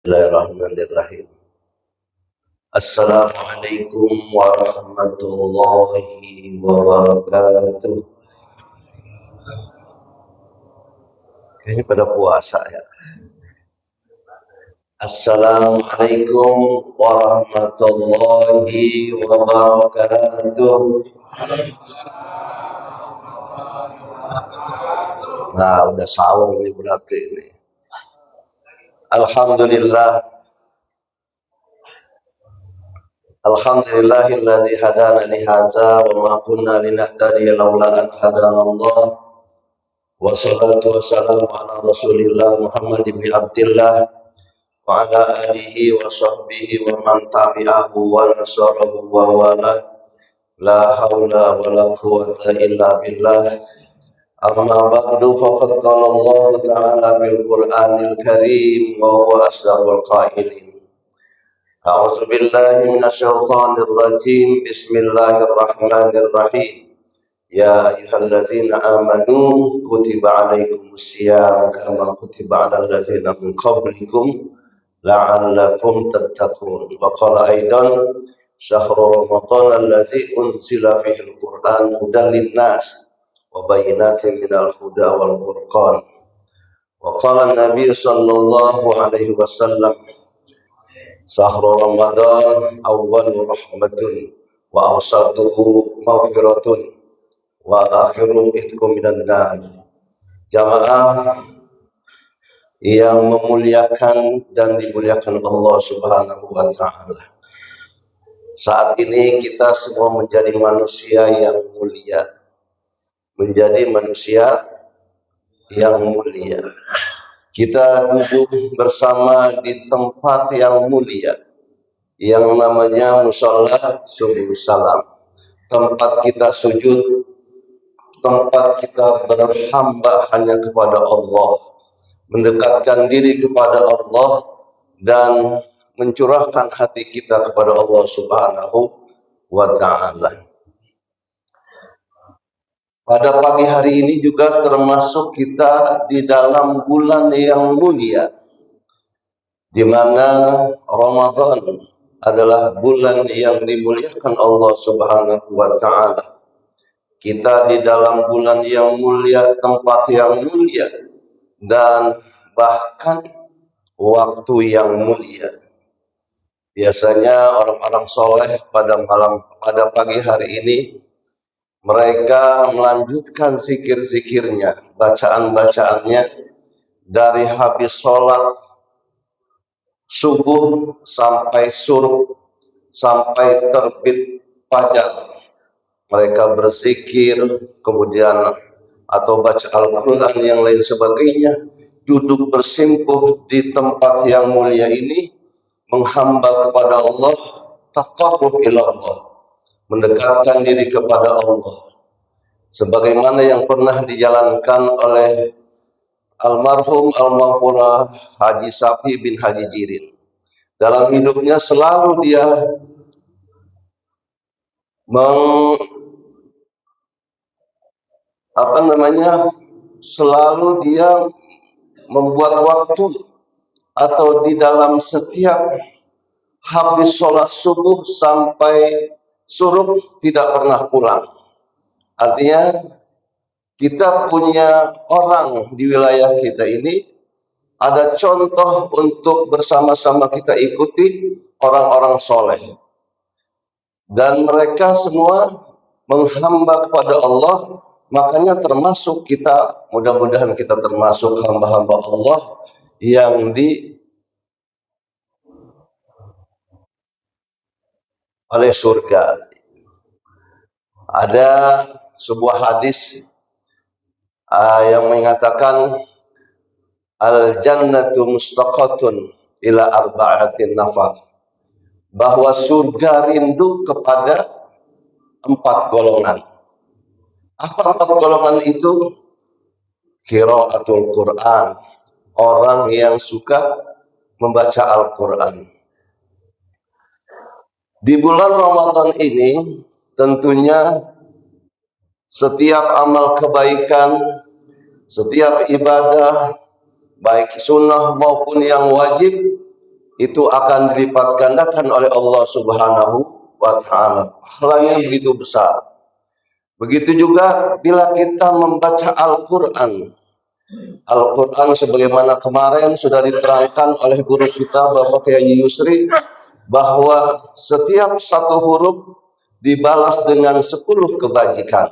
Bismillahirrahmanirrahim. Assalamualaikum warahmatullahi wabarakatuh. Kayaknya pada puasa ya. Assalamualaikum warahmatullahi wabarakatuh. Nah, udah sahur nih berarti ini. Alhamdulillahilladzi hadana li hadza wa ma kunna linahtadiya laula an hadanallah. Wassalatu wassalamu ala Rasulillah Muhammad ibn Abdillah wa ala alihi wa sahbihi wa man tabi'ahu wa nasarahu wa wala. La haula wa la quwwata illa billah. Amma ba'du, faqad qala Allah ta'ala bil Qur'anil Karim wa huwa asdaqul qailin. A'udzu billahi minasyaitonir rajim. Bismillahirrahmanirrahim. Ya ayyuhallazina amanu kutiba alaikumus syiyam kama kutiba alal ladzina min qablikum la'allakum tattaqun. Wa qala aidan syahrul ramadan allazi unzila fihil Qur'an hudan linnas wa bayyinatin minal huda wal furqan. Wa qala Nabi sallallahu alaihi wasallam syahrul ramadan awwalur rahmatun wa awsatuhu maghfiratun wa akhiru itqum minan nar. Jamaah yang memuliakan dan dimuliakan Allah Subhanahu wa taala. Saat ini kita semua menjadi manusia yang mulia. Menjadi manusia yang mulia. Kita duduk bersama di tempat yang mulia yang namanya musholla subuh salam. Tempat kita sujud, tempat kita berhamba hanya kepada Allah, mendekatkan diri kepada Allah dan mencurahkan hati kita kepada Allah Subhanahu wa ta'ala. Pada pagi hari ini juga termasuk kita di dalam bulan yang mulia, di mana Ramadan adalah bulan yang dimuliakan Allah Subhanahu wa ta'ala. Kita di dalam bulan yang mulia, tempat yang mulia, dan bahkan waktu yang mulia. Biasanya orang-orang soleh pada pagi hari ini mereka melanjutkan zikir-zikirnya, bacaan-bacaannya dari habis sholat subuh sampai suruh, sampai terbit fajar. Mereka berzikir, kemudian atau baca Al-Quran yang lain sebagainya, duduk bersimpuh di tempat yang mulia ini, menghamba kepada Allah, taqarrub ila Allah, mendekatkan diri kepada Allah, sebagaimana yang pernah dijalankan oleh almarhum al-maghfurah Haji Safi bin Haji Jirin. Dalam hidupnya selalu dia selalu dia membuat waktu atau di dalam setiap habis sholat subuh sampai suruh tidak pernah pulang. Artinya kita punya orang di wilayah kita ini, ada contoh untuk bersama-sama kita ikuti orang-orang soleh. Dan mereka semua menghamba kepada Allah, makanya termasuk kita, mudah-mudahan kita termasuk hamba-hamba Allah yang oleh surga. Ada sebuah hadis yang mengatakan al-jannatu mustaqatun ila arba'atin nafar, bahwa surga rindu kepada 4 golongan. Apa 4 golongan itu? Qiraatul Quran, orang yang suka membaca Al-Quran. Di bulan Ramadan ini tentunya setiap amal kebaikan, setiap ibadah, baik sunnah maupun yang wajib, itu akan dilipat gandakan oleh Allah Subhanahu wa Ta'ala. Pahalanya begitu besar. Begitu juga bila kita membaca Al-Quran. Al-Quran sebagaimana kemarin sudah diterangkan oleh guru kita Bapak Kiai Yusri, bahwa setiap satu huruf dibalas dengan 10 kebajikan.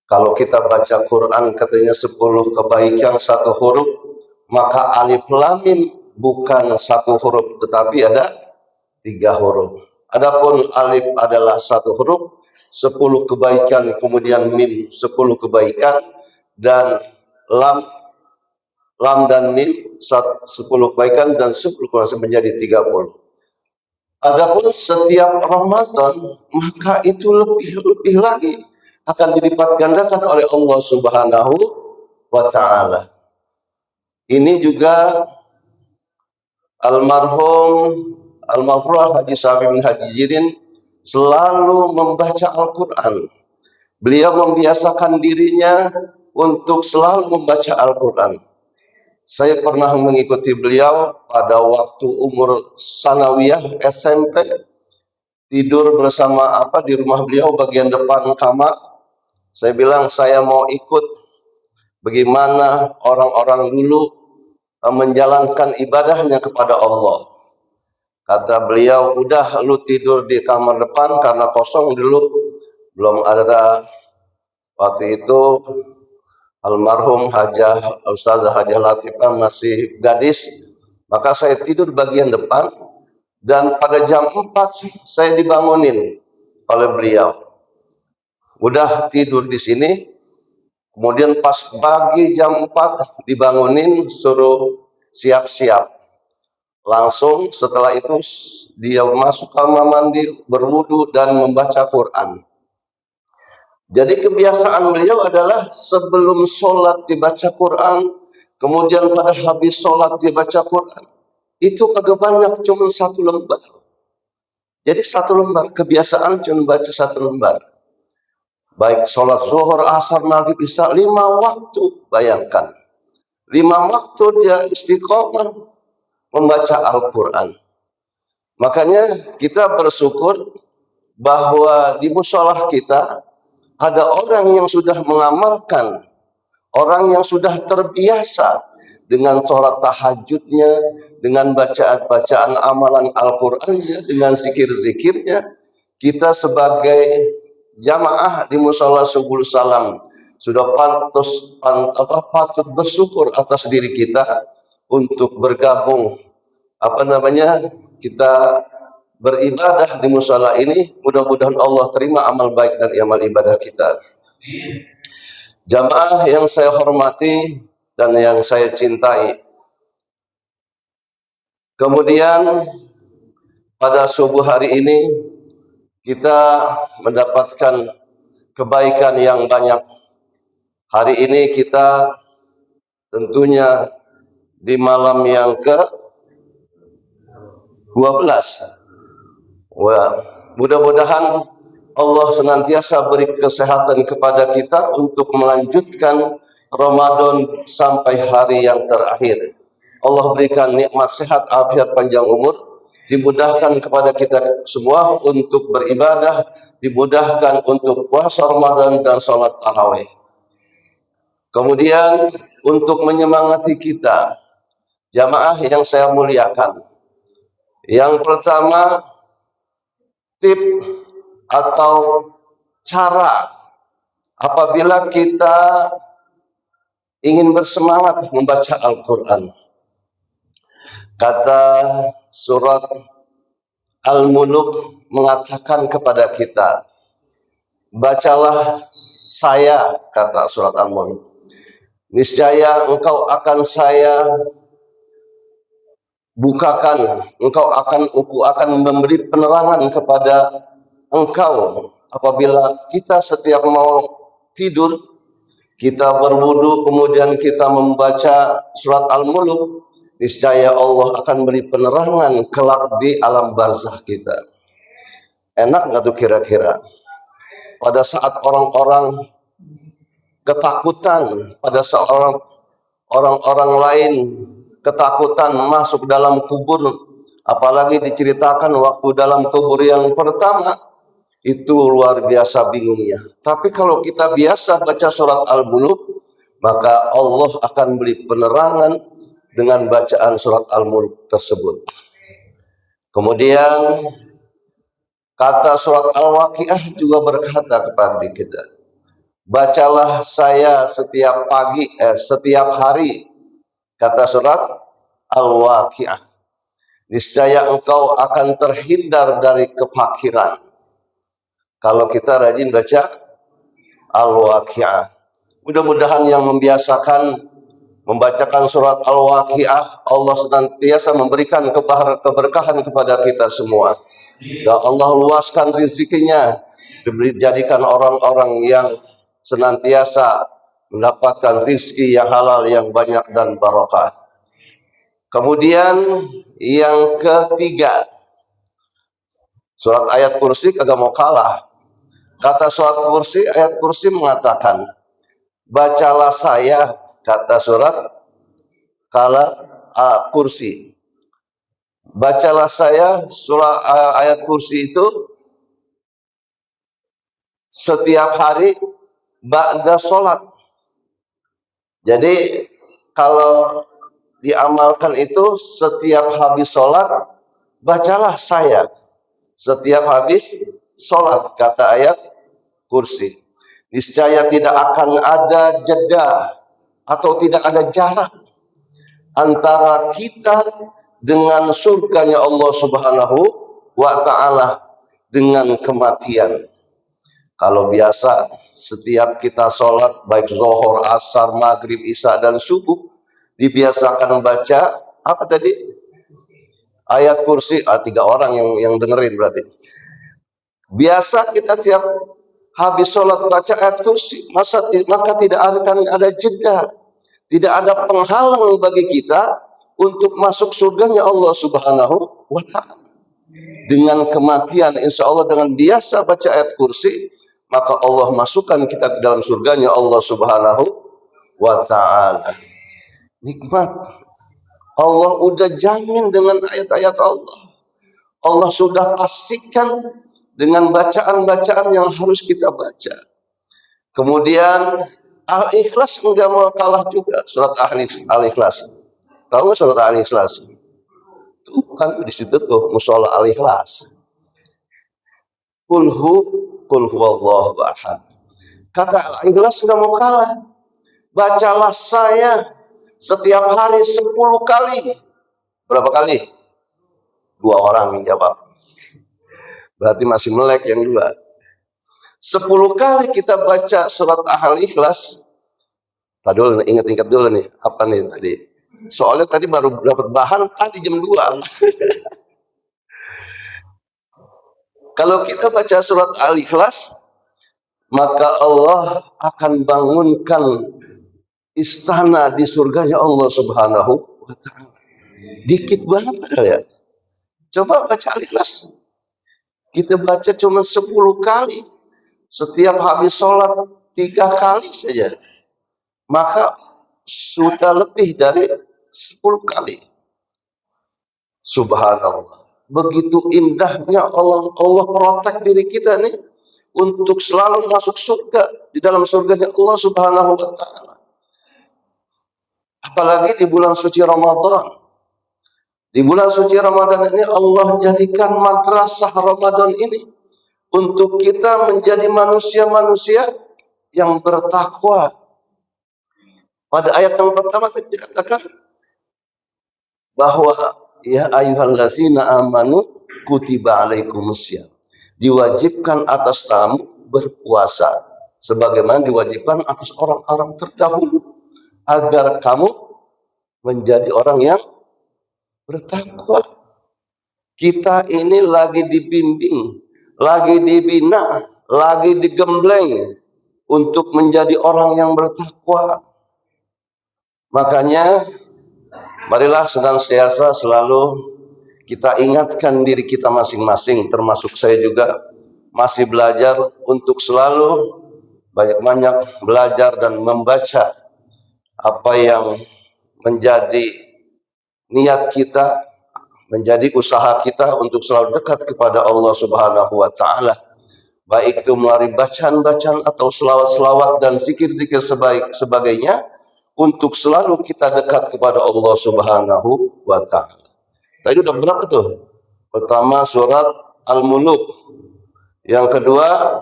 Kalau kita baca Quran katanya 10 kebaikan satu huruf, maka alif lam mim bukan satu huruf tetapi ada 3 huruf. Adapun alif adalah satu huruf, 10 kebaikan, kemudian mim 10 kebaikan, dan lam dan mim 10 kebaikan dan 10 kebaikan menjadi 30. Adapun setiap Ramadan maka itu lebih lagi akan dilipat gandakan oleh Allah Subhanahu wa Ta'ala. Ini juga almarhum Haji Sabi bin Haji Jirin selalu membaca Al-Quran. Beliau membiasakan dirinya untuk selalu membaca Al-Quran. Saya pernah mengikuti beliau pada waktu umur sanawiyah SMP, tidur bersama di rumah beliau bagian depan kamar. Saya bilang saya mau ikut bagaimana orang-orang dulu menjalankan ibadahnya kepada Allah. Kata beliau, udah lu tidur di kamar depan karena kosong dulu, belum ada waktu itu almarhum Ustazah Hajah Latifah masih gadis, maka saya tidur bagian depan dan pada jam 4 saya dibangunin oleh beliau. Udah tidur di sini, kemudian pas pagi jam 4 dibangunin suruh siap-siap. Langsung setelah itu dia masuk kamar mandi, berwudu dan membaca Quran. Jadi kebiasaan beliau adalah sebelum sholat dibaca Quran, kemudian pada habis sholat dibaca Quran. Itu kagak banyak, cuma 1 lembar. Jadi 1 lembar, kebiasaan cuma baca 1 lembar. Baik sholat zuhur, asar, maghrib, isya, 5 waktu, bayangkan. 5 waktu dia istiqomah membaca Al-Quran. Makanya kita bersyukur bahwa di musholah kita ada orang yang sudah mengamalkan, orang yang sudah terbiasa dengan sholat tahajudnya, dengan bacaan amalan Al-Qurannya, dengan zikir-zikirnya. Kita sebagai jamaah di mushola Subul Salam sudah patut bersyukur atas diri kita untuk bergabung kita beribadah di mushola ini. Mudah-mudahan Allah terima amal baik dan amal ibadah kita. Jamaah yang saya hormati dan yang saya cintai, kemudian pada subuh hari ini kita mendapatkan kebaikan yang banyak. Hari ini kita tentunya di malam yang ke-12. Mudah-mudahan Allah senantiasa beri kesehatan kepada kita untuk melanjutkan Ramadan sampai hari yang terakhir. Allah berikan nikmat sehat, afiat, panjang umur, dimudahkan kepada kita semua untuk beribadah, dimudahkan untuk puasa Ramadan dan sholat tarawih. Kemudian untuk menyemangati kita, jamaah yang saya muliakan, yang pertama, tip atau cara apabila kita ingin bersemangat membaca Al-Quran. Kata surat Al-Muluk mengatakan kepada kita, bacalah saya, kata surat Al-Muluk, niscaya engkau akan saya bukakan, aku akan memberi penerangan kepada engkau. Apabila kita setiap mau tidur, kita berwudu, kemudian kita membaca surat Al-Muluk, niscaya Allah akan beri penerangan kelak di alam barzakh kita. Enak nggak tuh kira-kira? Pada saat orang-orang ketakutan, pada saat orang-orang lain ketakutan masuk dalam kubur, apalagi diceritakan waktu dalam kubur yang pertama, itu luar biasa bingungnya. Tapi kalau kita biasa baca surat Al-Mulk, maka Allah akan beri penerangan dengan bacaan surat Al-Mulk tersebut. Kemudian kata surat Al-Waqiah juga berkata kepada kita, bacalah saya setiap pagi, setiap hari, kata surat Al-Waqiah. Niscaya engkau akan terhindar dari kefakiran. Kalau kita rajin baca Al-Waqiah. Mudah-mudahan yang membiasakan membacakan surat Al-Waqiah, Allah senantiasa memberikan keberkahan kepada kita semua. Dan Allah luaskan rezekinya, dijadikan orang-orang yang senantiasa mendapatkan rizki yang halal, yang banyak dan barokah. Kemudian yang ketiga, surat ayat kursi kagak mau kalah. Kata surat kursi, ayat kursi mengatakan, bacalah saya, kata surat kursi. Bacalah saya surah ayat kursi itu setiap hari ba'da sholat. Jadi kalau diamalkan itu setiap habis sholat, bacalah saya setiap habis sholat, kata ayat kursi. Niscaya tidak akan ada jeda atau tidak ada jarak antara kita dengan surganya Allah Subhanahu wa Ta'ala dengan kematian. Kalau biasa setiap kita sholat, baik zuhur, asar, maghrib, isya, dan subuh, dibiasakan membaca apa tadi? Ayat kursi. 3 orang yang dengerin berarti. Biasa kita tiap habis sholat baca ayat kursi, maka tidak akan ada jeda, tidak ada penghalang bagi kita untuk masuk surganya Allah Subhanahu wa Ta'ala. Dengan kematian, insya Allah dengan biasa baca ayat kursi, maka Allah masukkan kita ke dalam surganya Allah Subhanahu wa Ta'ala. Nikmat. Allah udah jamin dengan ayat-ayat Allah. Allah sudah pastikan dengan bacaan-bacaan yang harus kita baca. Kemudian Al-Ikhlas enggak mau kalah juga. Surat Al-Ikhlas. Tahu nggak surat Al-Ikhlas? Tuh kan di situ tuh musola Al-Ikhlas. Qul huwallahu ahad. Kata Al-Ikhlas enggak mau kalah. Bacalah saya setiap hari 10 kali. Berapa kali? 2 orang yang jawab. Berarti masih melek yang 2. 10 kali kita baca surat Al-Ikhlas. Tadi dulu, ingat-ingat dulu nih, apa nih tadi? Soalnya tadi baru dapat bahan tadi jam 2. Kalau kita baca surat Al-Ikhlas, maka Allah akan bangunkan istana di surganya Allah Subhanahu wa Ta'ala. Dikit banget padahal ya. Coba baca Al-Ikhlas. Kita baca cuma 10 kali. Setiap habis sholat 3 kali saja. Maka sudah lebih dari 10 kali. Subhanallah. Begitu indahnya Allah protek diri kita nih untuk selalu masuk surga, di dalam surganya Allah Subhanahu wa Ta'ala. Apalagi di bulan suci Ramadan. Di bulan suci Ramadan ini Allah jadikan madrasah Ramadan ini untuk kita menjadi manusia-manusia yang bertakwa. Pada ayat yang pertama tadi dikatakan bahwa ya ayyuhallazina amanu kutiba alaikumussyam. Diwajibkan atas kamu berpuasa sebagaimana diwajibkan atas orang-orang terdahulu agar kamu menjadi orang yang bertakwa. Kita ini lagi dibimbing, lagi dibina, lagi digembleng untuk menjadi orang yang bertakwa. Makanya marilah senantiasa selalu kita ingatkan diri kita masing-masing, termasuk saya juga masih belajar untuk selalu banyak-banyak belajar dan membaca apa yang menjadi niat kita, menjadi usaha kita untuk selalu dekat kepada Allah Subhanahu wa taala, baik itu melalui bacaan-bacaan atau selawat-selawat dan zikir-zikir sebagainya, untuk selalu kita dekat kepada Allah Subhanahu wa taala. Tadi udah berapa tuh? Pertama surat Al-Muluk, yang kedua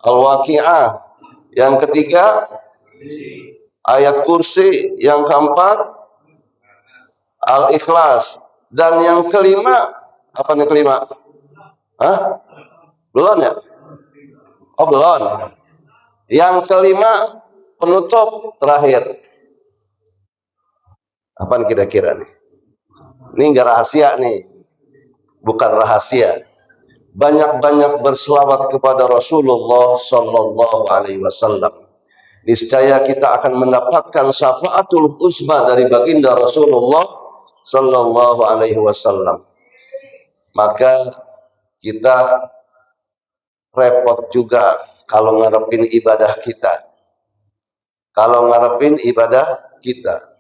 Al-Waqi'ah, yang ketiga ayat kursi, yang keempat Al-Ikhlas, dan yang kelima apa yang kelima? Hah? Belum ya? Oh belum. Yang kelima penutup terakhir. Apa kira-kira nih? Ini enggak rahasia nih. Bukan rahasia. Banyak-banyak berselawat kepada Rasulullah sallallahu alaihi wasallam. Niscaya kita akan mendapatkan syafaatul uzma dari baginda Rasulullah sallallahu alaihi wasallam. Maka kita repot juga kalau ngarepin ibadah kita. Kalau ngarepin ibadah kita,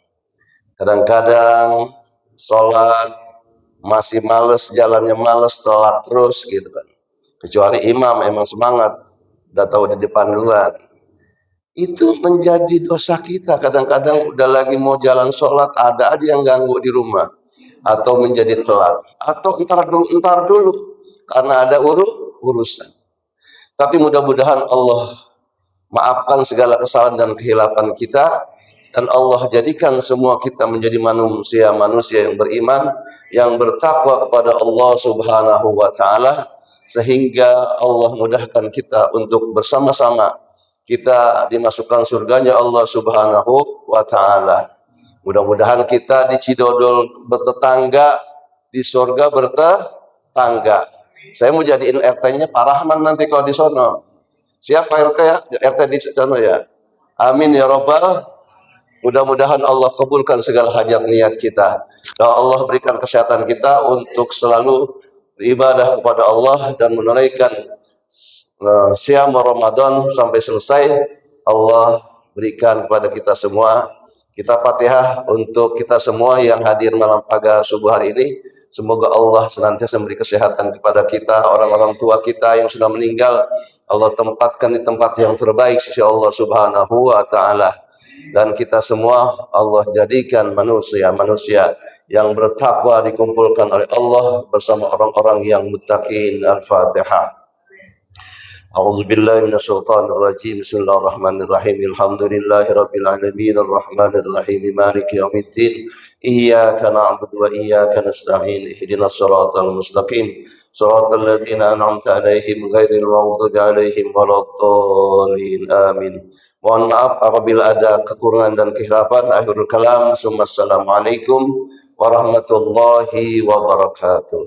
kadang-kadang sholat masih males, jalannya males, telat terus gitu kan. Kecuali imam emang semangat, udah tahu di depan duluan. Itu menjadi dosa kita. Kadang-kadang udah lagi mau jalan sholat, ada aja yang ganggu di rumah, atau menjadi telat, atau entar dulu karena ada urusan. Tapi mudah-mudahan Allah maafkan segala kesalahan dan kehilapan kita, dan Allah jadikan semua kita menjadi manusia yang beriman, yang bertakwa kepada Allah Subhanahu wa taala, sehingga Allah mudahkan kita untuk bersama-sama kita dimasukkan surganya Allah Subhanahu wa taala. Mudah-mudahan kita di Cidodol bertetangga, di surga bertetangga. Saya mau jadiin RT-nya Pak Rahman nanti kalau di sono. Siapa RT ya? RT di sono ya. Amin ya robbal. Mudah-mudahan Allah kabulkan segala hajat niat kita. Dan Allah berikan kesehatan kita untuk selalu beribadah kepada Allah dan menunaikan siam Ramadan sampai selesai. Allah berikan kepada kita semua. Kita Fatihah untuk kita semua yang hadir malam pada subuh hari ini. Semoga Allah senantiasa memberi kesehatan kepada kita, orang-orang tua kita yang sudah meninggal. Allah tempatkan di tempat yang terbaik sisi Allah Subhanahu wa taala. Dan kita semua Allah jadikan manusia yang bertakwa dikumpulkan oleh Allah bersama orang-orang yang muttaqin. Al-Fatihah. A'udzu billahi minasyaitonir rajim. Bismillahirrahmanirrahim. Alhamdulillahirabbil alamin arrahmanir rahim maliki yaumiddin. Iyyaka na'budu wa iyyaka nasta'in. Ihdinas siratal mustaqim. Siratal ladzina an'amta 'alaihim ghairil maghdubi 'alaihim waladdallin. Amin. Mohon maaf apabila ada kekurangan dan kehilapan. Akhirul kalam. Assalamualaikum warahmatullahi wabarakatuh.